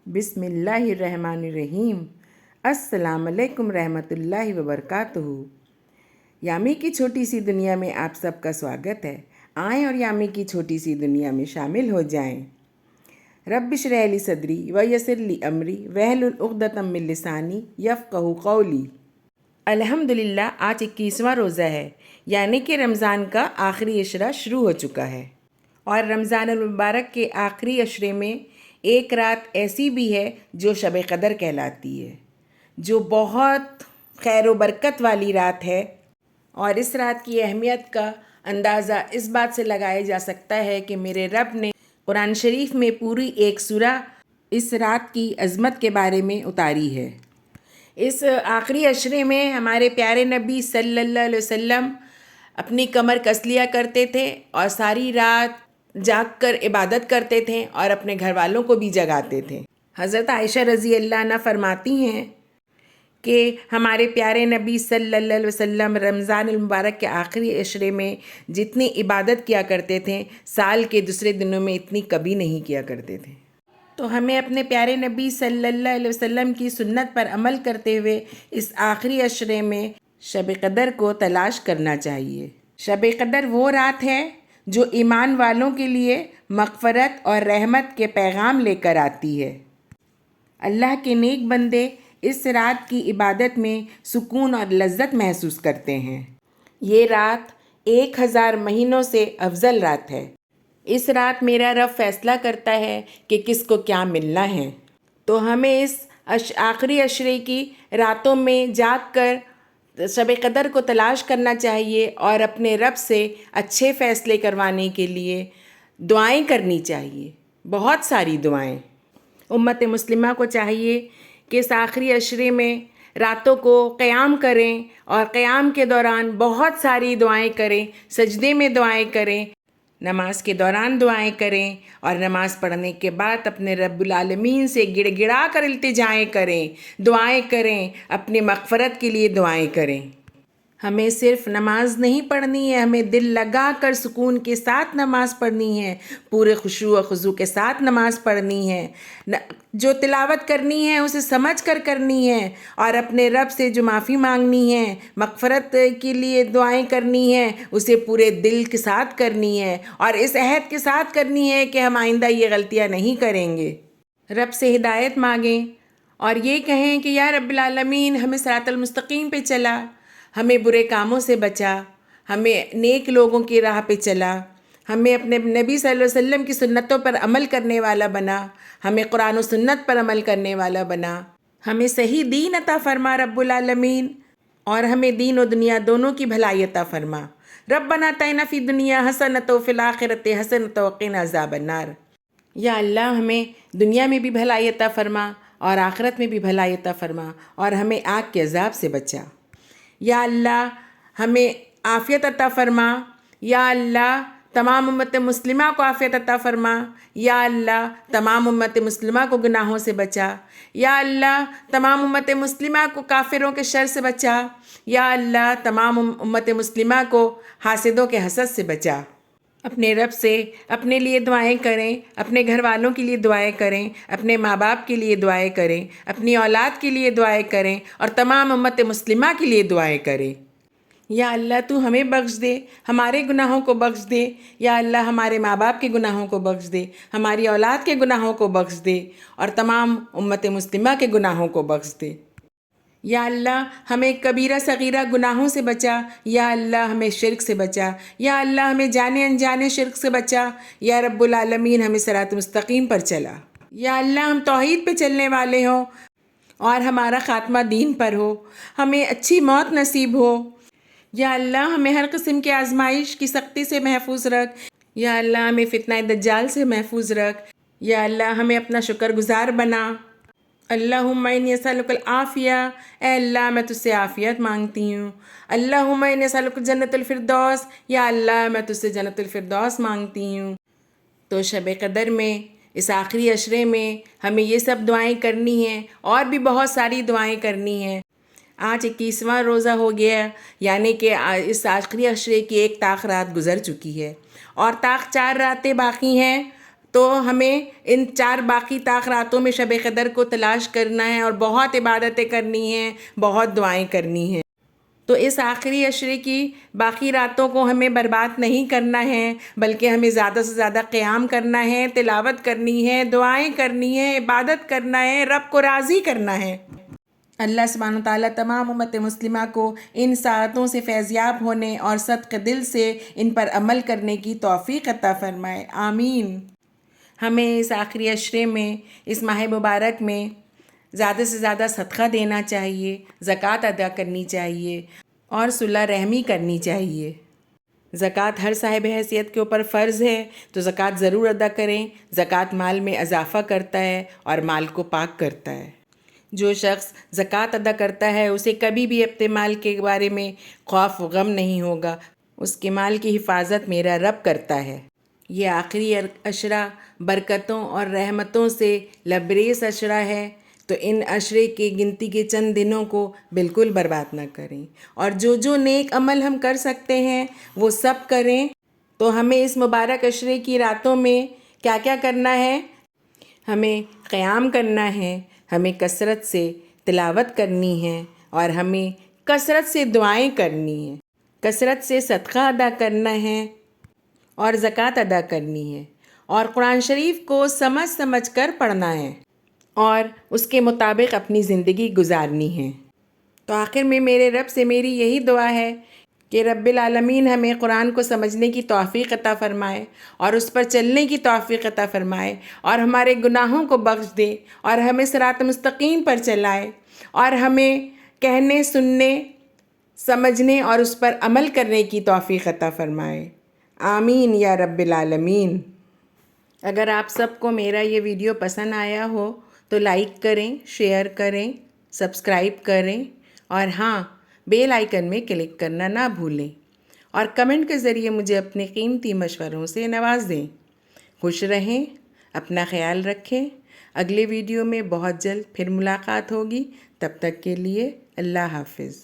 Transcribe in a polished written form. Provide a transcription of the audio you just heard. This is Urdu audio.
بسم اللہ الرحمن الرحیم۔ السلام علیکم رحمۃ اللہ وبرکاتہ۔ یامی کی چھوٹی سی دنیا میں آپ سب کا سواگت ہے۔ آئیں اور یامی کی چھوٹی سی دنیا میں شامل ہو جائیں۔ رب اشرح لی صدری ویسر لی امری واحلل عقدۃ من لسانی یفقہوا قولی۔ الحمدللہ آج 21واں روزہ ہے، یعنی کہ رمضان کا آخری عشرہ شروع ہو چکا ہے، اور رمضان المبارک کے آخری عشرے میں ایک رات ایسی بھی ہے جو شب قدر کہلاتی ہے، جو بہت خیر و برکت والی رات ہے۔ اور اس رات کی اہمیت کا اندازہ اس بات سے لگایا جا سکتا ہے کہ میرے رب نے قرآن شریف میں پوری ایک سورہ اس رات کی عظمت کے بارے میں اتاری ہے۔ اس آخری عشرے میں ہمارے پیارے نبی صلی اللہ علیہ وسلم اپنی کمر کس لیا کرتے تھے اور ساری رات جاگ کر عبادت کرتے تھے اور اپنے گھر والوں کو بھی جگاتے تھے۔ حضرت عائشہ رضی اللہ عنہ فرماتی ہیں کہ ہمارے پیارے نبی صلی اللہ علیہ وسلم رمضان المبارک کے آخری عشرے میں جتنی عبادت کیا کرتے تھے، سال کے دوسرے دنوں میں اتنی کبھی نہیں کیا کرتے تھے۔ تو ہمیں اپنے پیارے نبی صلی اللہ علیہ وسلم کی سنت پر عمل کرتے ہوئے اس آخری عشرے میں شب قدر کو تلاش کرنا چاہیے۔ شب قدر وہ رات ہے جو ایمان والوں کے لیے مغفرت اور رحمت کے پیغام لے کر آتی ہے۔ اللہ کے نیک بندے اس رات کی عبادت میں سکون اور لذت محسوس کرتے ہیں۔ یہ رات 1000 مہینوں سے افضل رات ہے۔ اس رات میرا رب فیصلہ کرتا ہے کہ کس کو کیا ملنا ہے، تو ہمیں اس آخری عشرے کی راتوں میں جاگ کر شب قدر کو تلاش کرنا چاہیے اور اپنے رب سے اچھے فیصلے کروانے کے لیے دعائیں کرنی چاہیے، بہت ساری دعائیں۔ امت مسلمہ کو چاہیے کہ اس آخری عشرے میں راتوں کو قیام کریں اور قیام کے دوران بہت ساری دعائیں کریں، سجدے میں دعائیں کریں، نماز کے دوران دعائیں کریں، اور نماز پڑھنے کے بعد اپنے رب العالمین سے گڑ گڑا کر التجائیں کریں، دعائیں کریں، اپنی مغفرت کے لیے دعائیں کریں۔ ہمیں صرف نماز نہیں پڑھنی ہے، ہمیں دل لگا کر سکون کے ساتھ نماز پڑھنی ہے، پورے خشوع و خضوع کے ساتھ نماز پڑھنی ہے، جو تلاوت کرنی ہے اسے سمجھ کر کرنی ہے، اور اپنے رب سے جو معافی مانگنی ہے، مغفرت کے لیے دعائیں کرنی ہے، اسے پورے دل کے ساتھ کرنی ہے، اور اس عہد کے ساتھ کرنی ہے کہ ہم آئندہ یہ غلطیاں نہیں کریں گے۔ رب سے ہدایت مانگیں اور یہ کہیں کہ یا رب العالمین ہمیں صراط المستقیم پہ چلا، ہمیں برے کاموں سے بچا، ہمیں نیک لوگوں کی راہ پہ چلا، ہمیں اپنے نبی صلی اللہ علیہ وسلم کی سنتوں پر عمل کرنے والا بنا، ہمیں قرآن و سنت پر عمل کرنے والا بنا، ہمیں صحیح دین عطا فرما رب العالمین، اور ہمیں دین و دنیا دونوں کی بھلائی عطا فرما۔ ربنا آتنا فی الدنیا حسنۃ وفی الآخرۃ حسنۃ وقنا عذاب النار۔ یا اللہ ہمیں دنیا میں بھی بھلائی عطا فرما اور آخرت میں بھی بھلائی عطا فرما، اور ہمیں آگ کے عذاب سے بچا۔ یا اللہ ہمیں عافیت عطا فرما، یا اللہ تمام امت مسلمہ کو عافیت عطا فرما، یا اللہ تمام امت مسلمہ کو گناہوں سے بچا، یا اللہ تمام امت مسلمہ کو کافروں کے شر سے بچا، یا اللہ تمام امت مسلمہ کو حاسدوں کے حسد سے بچا۔ اپنے رب سے اپنے لیے دعائیں کریں، اپنے گھر والوں کے لیے دعائیں کریں، اپنے ماں باپ کے لیے دعائیں کریں، اپنی اولاد کے لیے دعائیں کریں، اور تمام امت مسلمہ کے لیے دعائیں کریں۔ یا اللہ تو ہمیں بخش دے، ہمارے گناہوں کو بخش دے، یا اللہ ہمارے ماں باپ کے گناہوں کو بخش دے، ہماری اولاد کے گناہوں کو بخش دے، اور تمام امت مسلمہ کے گناہوں کو بخش دے۔ یا اللہ ہمیں کبیرہ صغیرہ گناہوں سے بچا، یا اللہ ہمیں شرک سے بچا، یا اللہ ہمیں جانے انجانے شرک سے بچا، یا رب العالمین ہمیں صراط مستقیم پر چلا۔ یا اللہ ہم توحید پہ چلنے والے ہوں اور ہمارا خاتمہ دین پر ہو، ہمیں اچھی موت نصیب ہو۔ یا اللہ ہمیں ہر قسم کی آزمائش کی سختی سے محفوظ رکھ، یا اللہ ہمیں فتنہ دجال سے محفوظ رکھ، یا اللہ ہمیں اپنا شکر گزار بنا۔ اللہم انی اسألک العافیہ، اے اللہ میں تجھ سے عافیت مانگتی ہوں۔ اللہم انی اسألک جنت الفردوس، یا اللہ میں تجھ سے جنت الفردوس مانگتی ہوں۔ تو شب قدر میں اس آخری عشرے میں ہمیں یہ سب دعائیں کرنی ہیں، اور بھی بہت ساری دعائیں کرنی ہیں۔ آج 21واں روزہ ہو گیا، یعنی کہ اس آخری عشرے کی ایک طاق رات گزر چکی ہے، اور طاق 4 راتیں باقی ہیں۔ تو ہمیں ان 4 باقی طاق راتوں میں شب قدر کو تلاش کرنا ہے اور بہت عبادتیں کرنی ہیں، بہت دعائیں کرنی ہیں۔ تو اس آخری عشرے کی باقی راتوں کو ہمیں برباد نہیں کرنا ہے، بلکہ ہمیں زیادہ سے زیادہ قیام کرنا ہے، تلاوت کرنی ہے، دعائیں کرنی ہے، عبادت کرنا ہے، رب کو راضی کرنا ہے۔ اللہ سبحانہ وتعالیٰ تمام امت مسلمہ کو ان ساعتوں سے فیضیاب ہونے اور صدق دل سے ان پر عمل کرنے کی توفیق عطا فرمائے، آمین۔ ہمیں اس آخری عشرے میں، اس ماہ مبارک میں زیادہ سے زیادہ صدقہ دینا چاہیے، زکوٰۃ ادا کرنی چاہیے اور صلہ رحمی کرنی چاہیے۔ زکوٰۃ ہر صاحب حیثیت کے اوپر فرض ہے، تو زکوٰۃ ضرور ادا کریں۔ زکوٰۃ مال میں اضافہ کرتا ہے اور مال کو پاک کرتا ہے۔ جو شخص زکوٰۃ ادا کرتا ہے اسے کبھی بھی اپنے مال کے بارے میں خوف و غم نہیں ہوگا، اس کے مال کی حفاظت میرا رب کرتا ہے۔ یہ آخری عشرہ برکتوں اور رحمتوں سے لبریز عشرہ ہے، تو ان عشرے کی گنتی کے چند دنوں کو بالکل برباد نہ کریں، اور جو نیک عمل ہم کر سکتے ہیں وہ سب کریں۔ تو ہمیں اس مبارک عشرے کی راتوں میں کیا کیا کرنا ہے؟ ہمیں قیام کرنا ہے، ہمیں کثرت سے تلاوت کرنی ہے، اور ہمیں کثرت سے دعائیں کرنی ہیں، کثرت سے صدقہ ادا کرنا ہے اور زکوٰۃ ادا کرنی ہے، اور قرآن شریف کو سمجھ سمجھ کر پڑھنا ہے اور اس کے مطابق اپنی زندگی گزارنی ہے۔ تو آخر میں میرے رب سے میری یہی دعا ہے کہ رب العالمین ہمیں قرآن کو سمجھنے کی توفیق عطا فرمائے اور اس پر چلنے کی توفیق عطا فرمائے، اور ہمارے گناہوں کو بخش دے اور ہمیں صراط مستقیم پر چلائے، اور ہمیں کہنے، سننے، سمجھنے اور اس پر عمل کرنے کی توفیق عطا فرمائے، آمین یا رب العالمین۔ اگر آپ سب کو میرا یہ ویڈیو پسند آیا ہو تو لائک کریں، شیئر کریں، سبسکرائب کریں، اور ہاں، بیل آئیکن میں کلک کرنا نہ بھولیں، اور کمنٹ کے ذریعے مجھے اپنے قیمتی مشوروں سے نواز دیں۔ خوش رہیں، اپنا خیال رکھیں۔ اگلے ویڈیو میں بہت جلد پھر ملاقات ہوگی، تب تک کے لیے اللہ حافظ۔